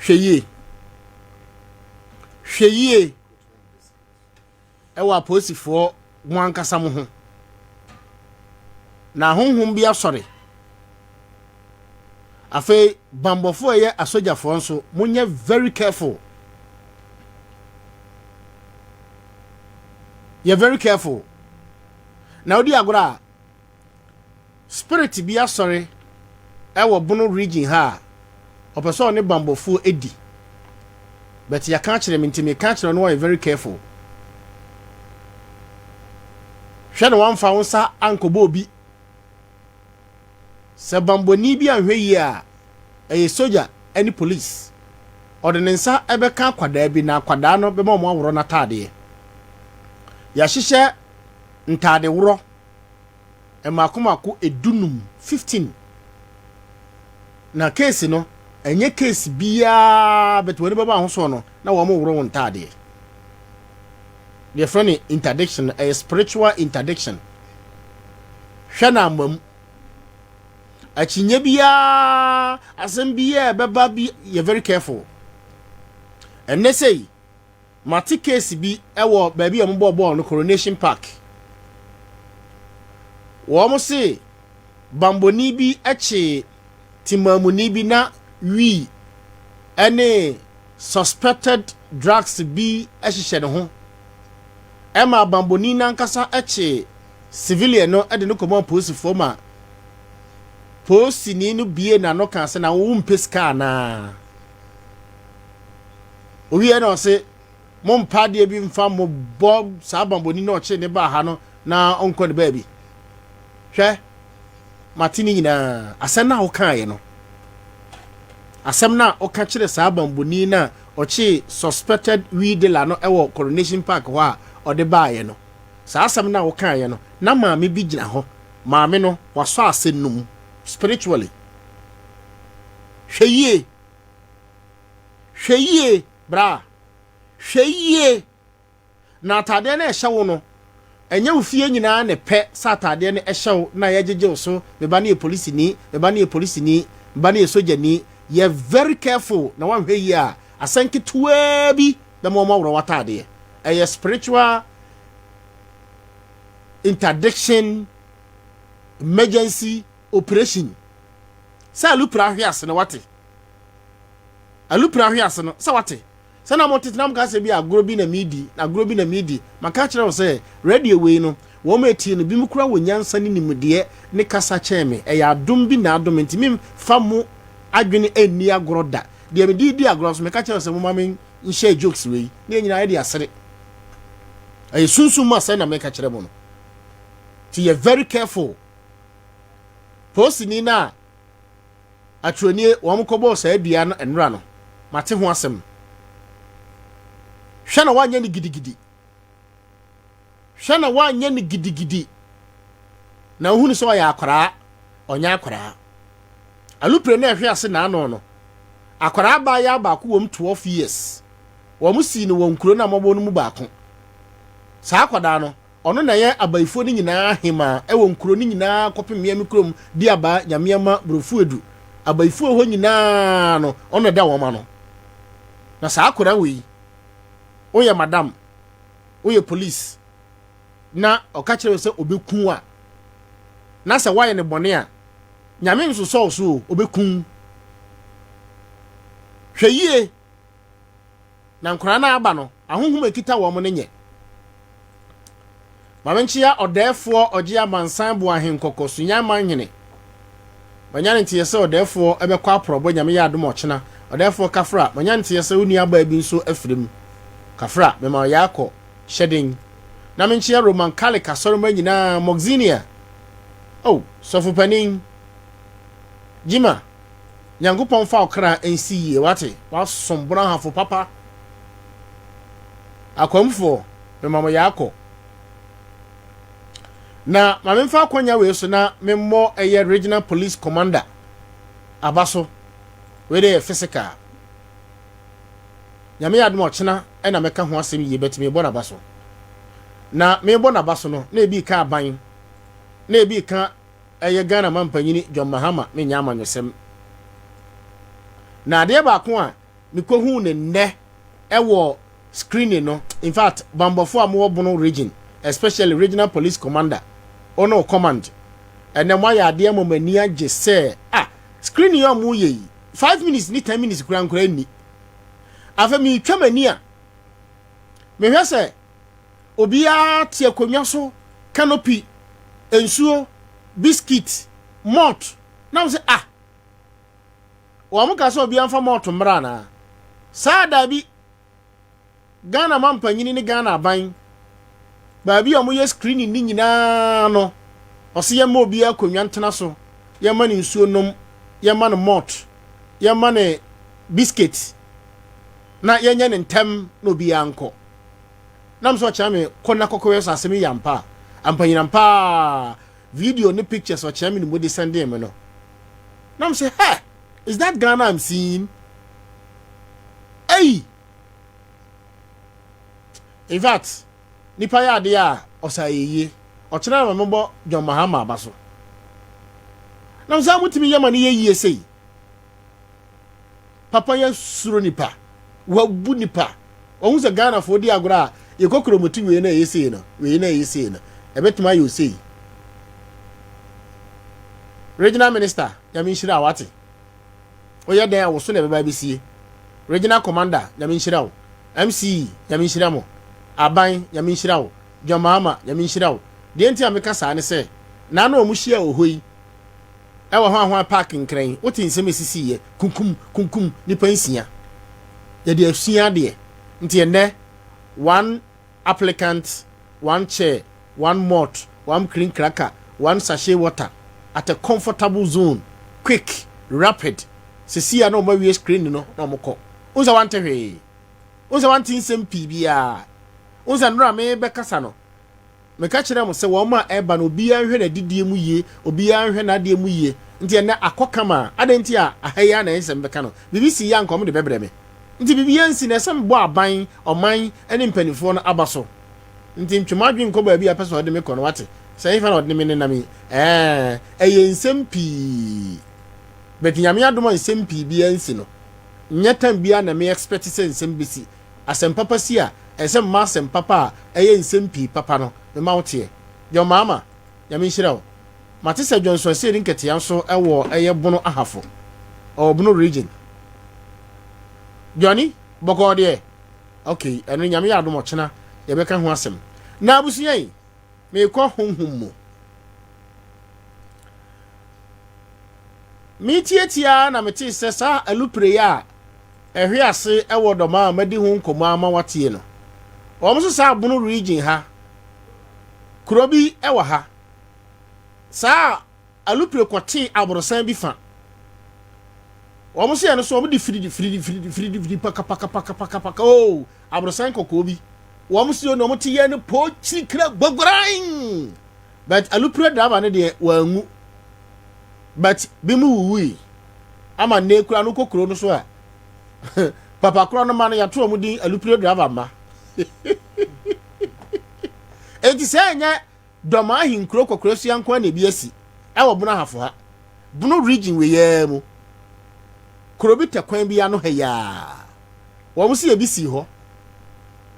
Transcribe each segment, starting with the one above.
hweye ewa posifo wan kasa mo ho na honhom bi asore afi bambofo ye asojafo nso munye very careful. You're very careful. Now di agora spirit bi asore ewo bono region ha opeso ne bambofo edi but ya kan kire mentime kan kire no very careful. Hwe no wan fa wonsa ankobo obi se bamboni bi anhwe yi a eye soldier any police ordinance ebeka akwada bi na akwada no be ma mo aworo na tade ya hihye ntade woro emakomako edunum 15 na case no enye case bia but woni baba ho so no na wo mo woro ntade the friend interdiction a spiritual interdiction hwana mam achinye bia asem bia beba bi you very careful and they say mati case bi ewo ba bi am bo no Coronation Park wo mo se bamboni bi eche timamuni bi na wi ene suspected drugs bi ehihye ne ho ema bamboni na nkasa eche civilian no ede no common police forma posi ni no bie na no kan se na wo mpeska na owie na o se mom pade bi mfa mo bob sa bamboni na o che ne ba ha no na onko ne ba bi hwe matini nyina asem na o kan ye no asem na o ka kire sa bamboni na o che suspected we de la no ewo Coronation Park ho a o de ba ye no sa asem na o kan ye no na maame bi gina ho maame no waso asenum spiritually hweye bra hweye na atade na ehye no enye ufie nyina ne pe satade ne ehye na yejeje so me ba na police ni me ba na police ni ba na soja ni ye very careful na wan hweyi a asanki tuwa bi be mo woro watade eye spiritual interdiction emergency operation sa alupra hwiase no wate alupra hwiase no sa wate sa na motit na mka se bi agro bi na midi maka kire wo se radio we no wo ma eti no bi mkura wo nyansa ni nimde ne kasa cheme e ya adom bi na adom ntimi famu adwene eni agro da de me di agro so meka kire wo se mo ma men nhye jokes we ne nyina ye de asere e sunsun ma se na meka kire mo no ti ye very careful. Posi ni na atwoni wo mkobo sa adua no enra no mate ho asem hwe na wanya ni gidigidi na ohunu so ya akwara onya akwara alupre na hwe ase na ano no akwara ba ya ba ko wom 12 years wo musi ni won kuro na mabo no mu ba ko sa akwada no ono na ye abaifo ni nyina hima ewo nkuro ni nyina kopemia mikrom di aba nyamiama brofu edu abaifo ho nyina no ono da wo ma no na sa akora wi oye madam oye police na okachire se obekun a na se waye ne bone a nyame nso so obekun hweye na nkora na aba no ahohum ekita wo mo ne nye Mamenchia odefo ogia mansan bo ahenkoko sunya manhene manyane ntiyese odefo ebekwa probo nyame ya adom ochena odefo kafra manyane ntiyese uni aba bi nso afrem kafra mema yakọ shedding na menchia roman kalika soroma nyina moxinia oh sofu panin jima nyangopon fa okra ensi ye wate wasombona hafo papa akwamfo mema yakọ na mamemfa akwanya we so na memmo eye regional police commander abaso we dey physical nyame yadom ochena na meka ho asem yi betime bo na abaso na me bo na abaso no na ebi ka aban na ebi ka eye Ghana mampanyini John Mahama me nya amanyosem na de ba ko a mekɔ hu ne nne ɛwɔ screening no in fact bambofo amwo bono region especially regional police commander ono command ene mo ya ade mo mani age say screening yo mo ye 5 minutes ni 10 minutes kura nkura ni afa mi twamani a me hwe say obi a tie konwa so canopy ensuo biscuit malt na mo say wo mo ka so obi anfa malt mra na sa da bi Ghana mampanyini ni Ghana aban baabi a mo ye screening ni nyina no ose ye ma obi akonwa ntena so ye ma ne nsuo nom ye ma ne malt ye ma ne biscuit na ye nya ne ntem na obi anko nam so cha me konna kokowe so asemi yampa ampanyina mpa video ni pictures o cha me ni mo de send me no nam say hey is that Ghana I'm seeing hey. In fact, nipa ya de a osayeye o kira na membo John Mahama abaso na nza mutimi yama ne yeye sei papa ya suro nipa wabu nipa ohun se Ghana fo di agora ye kokoro mutu we na yesei no ebetuma yo sei regional minister Yamin Shira wate oya den awoso na beba bisie regional commander Yamin Shira MC Yamin Shira mo aban Yamin Shira John Mahama Yamin Shira de enti ameka sa ne se na na omuhia ohoi e wo hwan parking kran wotin Nsem Sisi ye kunkum ni pansia ye de asua de enti ene one applicant, one chair, one malt, one cream cracker, one sachet water at a comfortable zone, quick, rapid. Sisi no ma we screen no na moko unza wante hwe unza wante Nsem pibia unza nra me be kasa no me ka kire mo se wo ma eba no obi anhwe na didie mu ye obi anhwe na de mu ye nti na akokama adenti a ahaya na Nsem be ka no BBC ya nkom de bebreme nti bibi yansi na Nsem bo aban oman ene mpanifo no abaso nti ntwemadwe nko ba bi a pese ode me kono wate sai fa na ode me na me eye Nsem pi but nyame adom Nsem pi bi yansi no nyatam bia na me expect say Nsem bisi asem papa si a Nsem ma asem papa eye Nsem pi papa no me mawte yo mama nyame nhira o mate se Johnson se rin kete yanso ewo eye bono ahafo o bono region Johnny boko de okay eno nyame adom ochena ye beka ho asem na abusuyan yi me ko honhum mo mitietia na meti se sa alupre ya ehwe ase ewo doma madi hu nkomo ama watie no o mo so sa bono region ha kurobi ewa ha sa alupre kwoti aborosan bi fa o mo so ya no so o mo di fridi paka oh aborosan kokko bi o mo so no mo tie no po chikra gbogoran but alupre dama ne de wangu but bimu wuwi ama ne kura no kokoro no so a papa kura no man ya to mu din alupre driver ma enti se anya doma ahin kuro kokoro so yanko na bi asi e wo bono hafo ha bono region we ya mu kuro bi tekwan bi ya no ha ya wo mu se e bi si ho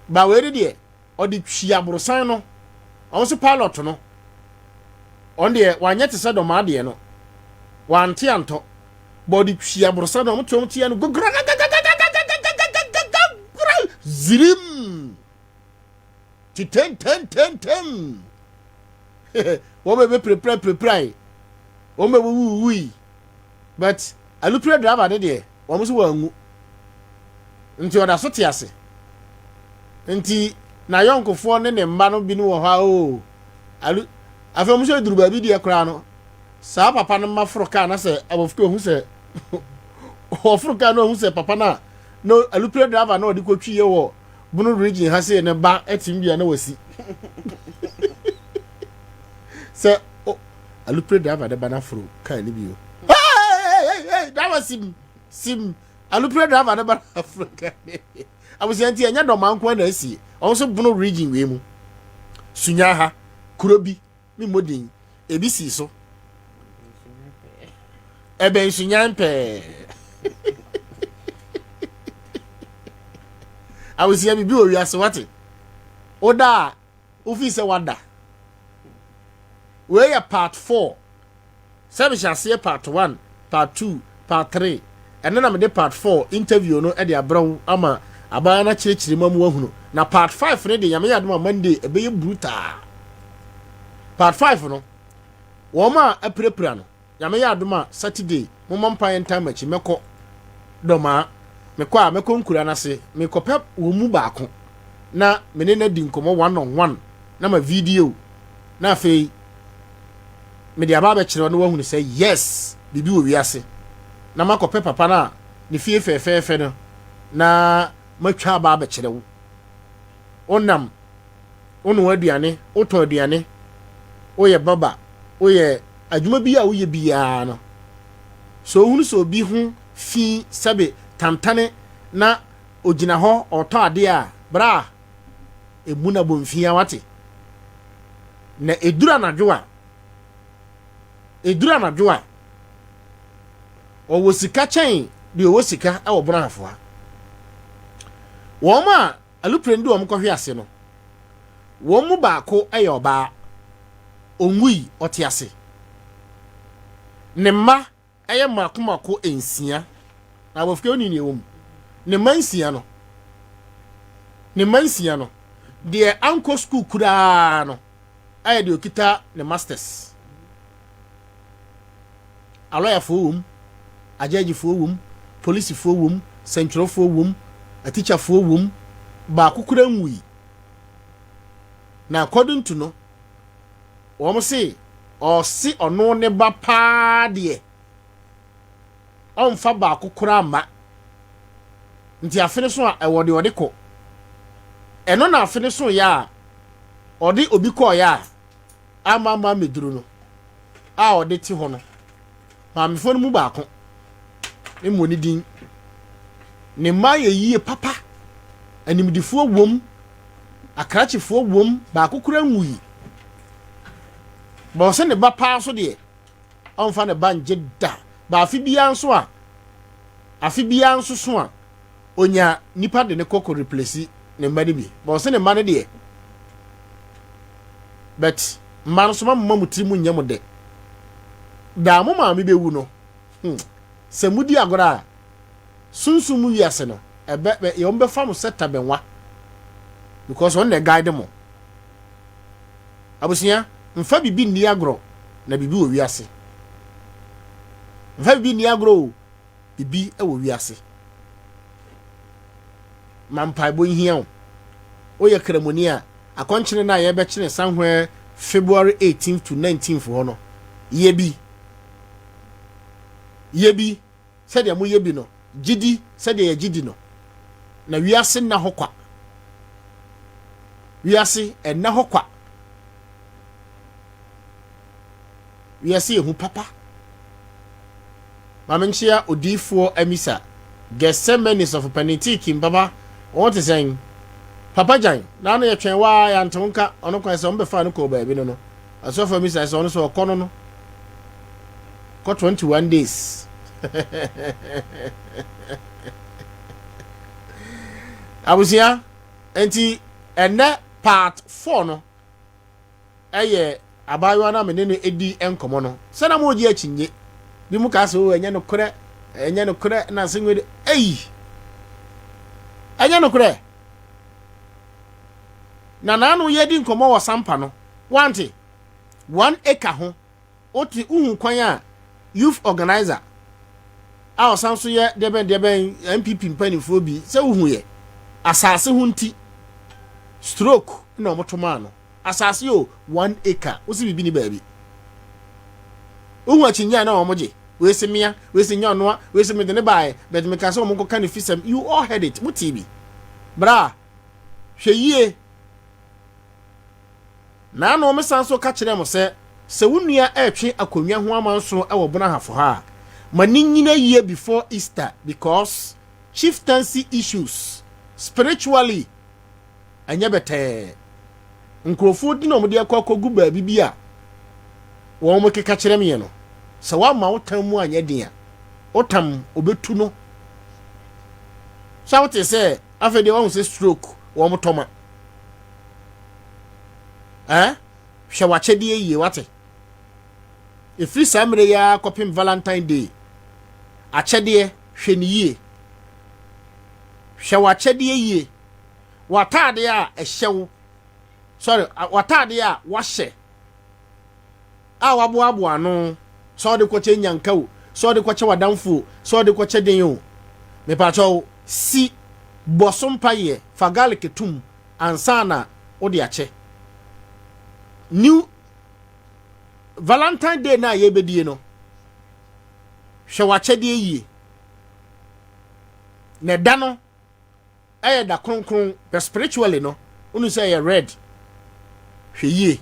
ba we de odi twia borosan no wo so pilot no on de wanyete se doma de no wanti anto body twia brosa no mto mtia no gogra zirim ti ten wo be prepare wo me wi but alupre driver de wo mo so wangu nti oda so ti ase nti na yonkofo ne mba no bi no wo ha o alu afem so duru ba bi de kra no sa papa no mafroka na se abofuko hu se ofroka no hu se papa na no alupre driver na odi kwotwie wo bunu region ha se ne ba etim bia na wasi se alupre driver de bana fro ka ni bio hey that was sim alupre driver de bana afrika abusi anti anya do manko na asi onso bunu region we mu sunya ha kurobi mi modin ebisi so ebe nsunyan pe I was here bibi we ase wate oda ofi se wada we ya part 4 sabi shase part 1 part 2 part 3 and then am the part 4 interview no e de abrawo ama abaya na kirikiri mamu ahunu na part 5 ne de yame ya dum Monday e be brutal part 5 no wo ma aprepra no yame ya dum Saturday mo mompa yen time achi meko doma meko nkura na se mekopep wo mu baako na mene na di nkomo 1-on-1 na ma video na fe me dia ba be kire no wahunu say yes bibi wo wiase na makopep papa na ne fie fefefe no na matwa ba be kire wo onam onu aduane oto aduane oye baba oye adwuma bi a oye bia no so hunu so bi hu fi sabe tantane na ogina ho oto ade a bra emuna bomfia wate na edura na dwoa owo sika chen de owo sika e wo bona afoa wo ma aluprendu o mkɔhwe ase no wo mu baako e yoba onwui ɔte ase ne mma eye makomako ensia na wofike oni ne wom ne mansia no de anko school kura no aye de okita ne masters aloya fo wom ajaji fo wom police fo wom central fo wom a teacher fo wom ba kokura nwui na according to no wo say o si ono ne ba pa de onfa ba kokura ma nti afene so a ewode ode ko eno na afene so ya ode obi ko ya ama meduru no a ode ti ho no ma me fo no mu ba ko e mo ni din ne ma ye yie papa animdifuo wom akrachifuo wom ba kokura nwui ba se ne ba pa so de onfa ne banje da ba afi bia nso so a onya nipa de ne kokko replace ne mma bi ba se ne mma ne de but mma no so ma mutiri mu nyam de da mo ma me bewu no se mudi agora sunsumu wiase no ebe ye ombe fam seta benwa because on the guide mo abusia mfa bibi ni agro na bibi wo wiase mfa bibi ni agro bibi e wo wiase mampai bo hia o ye kremoni a akonchene na ye be kire somewhere February 18th to 19th ho no yebi said ya mu yebi no gidi said ya gidi no na wiase na hokwa wiase na hokwa wiase ehu papa mamenchia odifo amisa gesemenis of penitiki baba what is saying papa jan na no ye twen wa ya ntonka ono kwan se ombe fa no ko ba bi no asofa amisa se ono so okono no ko 21 days abusia enti ene part 4 no eye abayo na menene edi enkomo no se na mo oji achinye bi mu ka so enye no kure na senwe ei enye no kure na no ye di nkomo wo SOMPA no wanti 1 acre ho oti uhu kwan a youth organizer a osanso ye deben MPP mpanifo bi se uhu ye asase hunti stroke na omotoma no asase yo 1 acre osi bibi ni baabi uhu achinya na omoje we se mia we se nyonoa we se medene bae bet me kase omko kan fisem you all heard it mutibi bra hweyie na no mesanso ka kire mo se wunua etwe akonwa ho amanso e wo bona hafo ha maninyina yie before Easter because chieftaincy issues spiritually anya bete nkrofo di no mo de akogu ba bibia wo mo keka kire me no se wa ma wotam mu anya dia otam obetu no so what say Afa de won say stroke wo mo toma hwe wachede yie wate efiri samre ya kopim Valentine Day achede hwe ni yie hwe wachede yie watade a ehyew sorry watade a wahye a waboabo ano so de kwache nyankawo so de kwache wadamfo so de kwache den me pa cho si bosompa ye fagal ketum ansana odi ache new Valentine Day na ye bedie no hwe wache de yie ne da no da kronkron per spiritually no unu say ye red hwe yie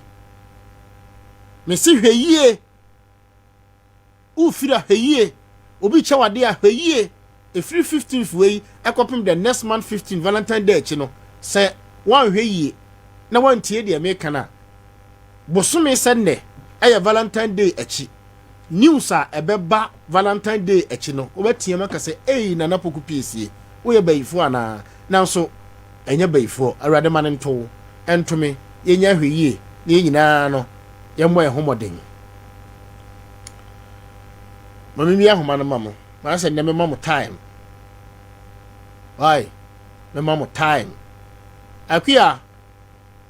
me si hwe yie u fira hwe yie obi che wade a hwe yie a free 15th way ekopim the next month 15 Valentine Day chi no say wan hwe yie na wan tie de me kana bosome senne Valentine Day echi news a ebeba Valentine Day echi no obatie maka say na na Poku Piesie wo ye bayifo ana nanso enye bayifo awrade man nto entome yenya hwe yie ne nyina no yemmo ehomodin mami ahoma no mamo ma say ne me mamo time why me mamo time akua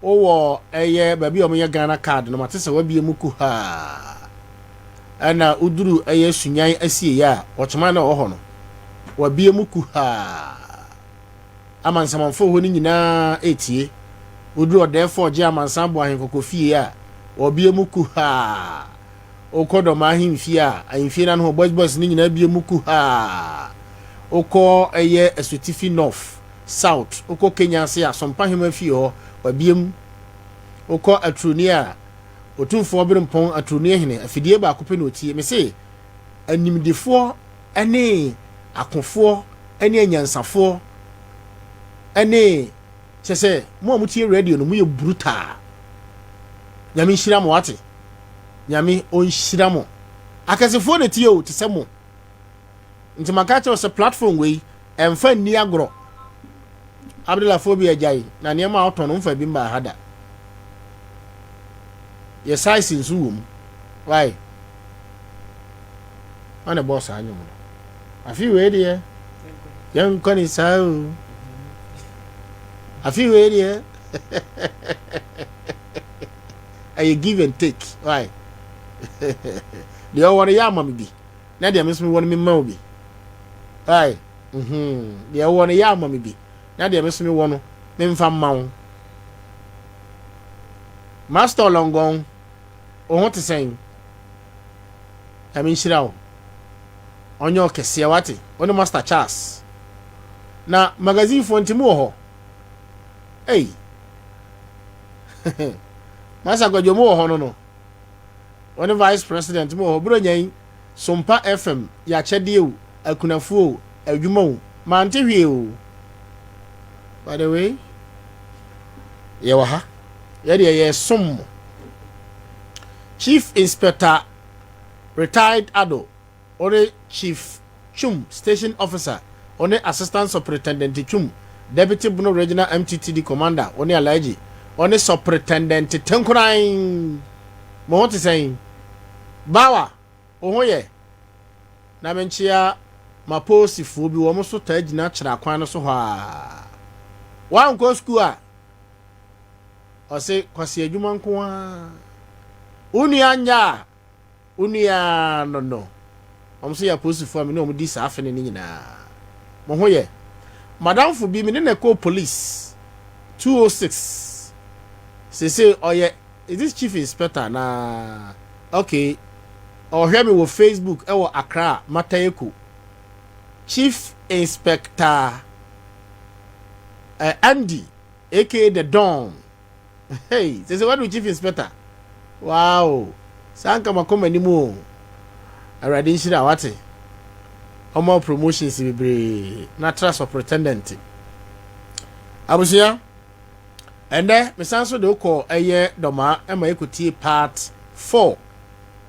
owo baby omo ye Ghana card no matese wabie muku ha ana uduru sunyan asie ya otoma na oho no wabie muku ha amansamanfo ho ni nyina etie uduru odefo je amansambo ahenkoko fie ya wabie muku ha okodo ma ahemfie a ahemfie na no boys ni nyina bie muku ha oko esutifi north south oko Kenya se a SOMPA hema fie ho wabiem oko atronia otumfo obirmpon atronia hene afidie ba akopɛ na otie me se animdefo ane akofo ane anyansafo ane sese mo amutie radio no mo ye brutal nyame nhira mo wate nyame onhira mo akasefo na tie o tese mo nti makacha o se platform we emfa ni agro Abdullah phobia jai na niam auto no mfa bi mba hada ye size nsu wom why ana boss anyo mo afi we de yan koni sao afi we de I give and take why the one ya mama bi na de mesme won me ma obi why the one ya mama bi na de mesme wono me mfa mawo master longon o ho tesen shirawo onyo kese wate ono master Charles na magazine fontimu ho masa gojomo ho no ono vice president mo ho bro nyan SOMPA FM ya chede o akunafu adwuma o mante hwie o by the way ye wa ha ye de ye som Chief Inspector retired Ado ore Chief Chum Station Officer one Assistant Superintendent Chum Deputy Buno Regional MTTD Commander one Alaji one Superintendent Tenkuran mo want to say bawa ohoye na menchia maposifu bi wo mo so ta gina kira kwan no so ha wan ko school a o se kwasi adwuma nko a unia no omso ya posifu am na om di sa afene ni nyina mo hoye madam fu bi me ne ko police 206 say oye is this Chief Inspector na okay or hear me with Facebook e wo Accra Matayeko Chief Inspector Andy aka the Don hey say what do Chief Inspector wow sanka makoma ni mo already nshira wate omo promotions bebre natural superintendent abusia ende mesanso de ko eye doma ema ekuti part 4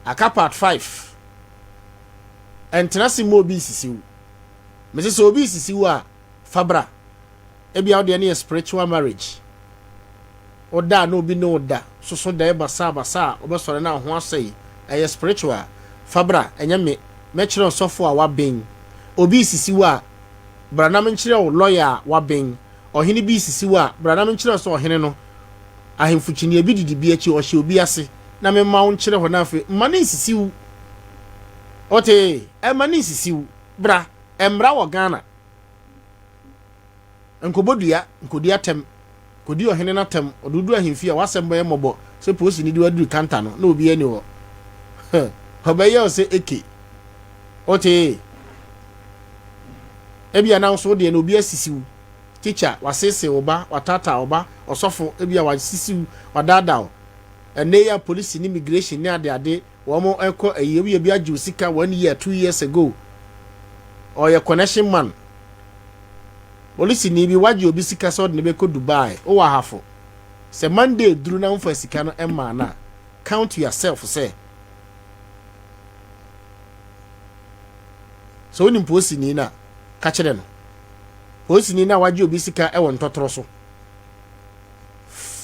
aka part 5 entrasi mo bi sisiu mese so bi sisiu a fabra ebia ode ne spiritual marriage oda no bi no oda so da e basa obesore na ho asai eye spiritual fabra enya me kire osofo a waben obi sisi wa branam nkire o lawyer waben ohene bi sisi wa branam nkire so ohene no ahemfuchini ebi didi bi achi ohye obi ase na me ma nkire ho na afi mane sisi wu ote e mane sisi wu bra emra wo Ghana nkobodua nkodia tem kodi ohene na tem odudu ahemfi a wasembo ye mobo se posi ni di waduru kanta no na obi ani wo hobaye o se eke ote ebia na nso de na obi asisiw teacher wasese oba watata oba osofo ebia wasisiw wadada ene ya police ni immigration ni ade wo mo eko eyi bia agi osika 1 year 2 years ago or your connection man police ni bi waji obi sika so de be ko Dubai o wa hafo se Monday duru na mfa sika no emma na count yourself say so ni posi ni na ka kire no posi ni na waji obi sika e won totoro so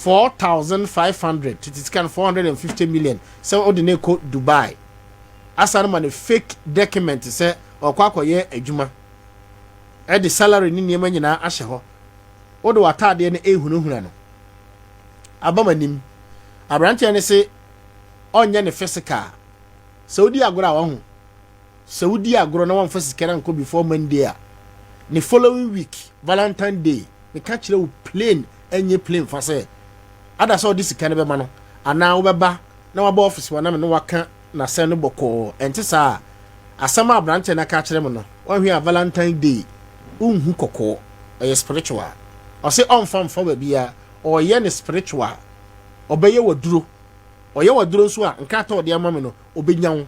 4,500 it is can 450 million so odine ko Dubai asana man fake document say okwakoye adwuma e de salary ni niam nyina ahye ho odo watade ne ehunuhuna no abamanim abrante ne se onye ne physical Saudi agora wa hu Saudi agora na wan physical nko before Monday a the following week Valentine day me catch the plane enye plane fa say ada so this kind be ma no ana wo beba na wa ba office wa na me no waka na se no boko enti sa asama abrante na ka kire mo no wan hwe Valentine day unhu kokko e spiritual o se on fam fa ba bia o ye ne spiritual obeye waduro oye waduro nso a nka ta ode ama me no obenyan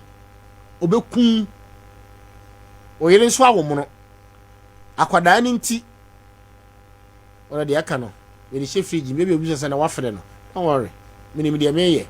obekun oyere nso awo mo no akwadaa ni nti ora de aka no we ni she fridge maybe obi say na wafre no don't worry minim de meye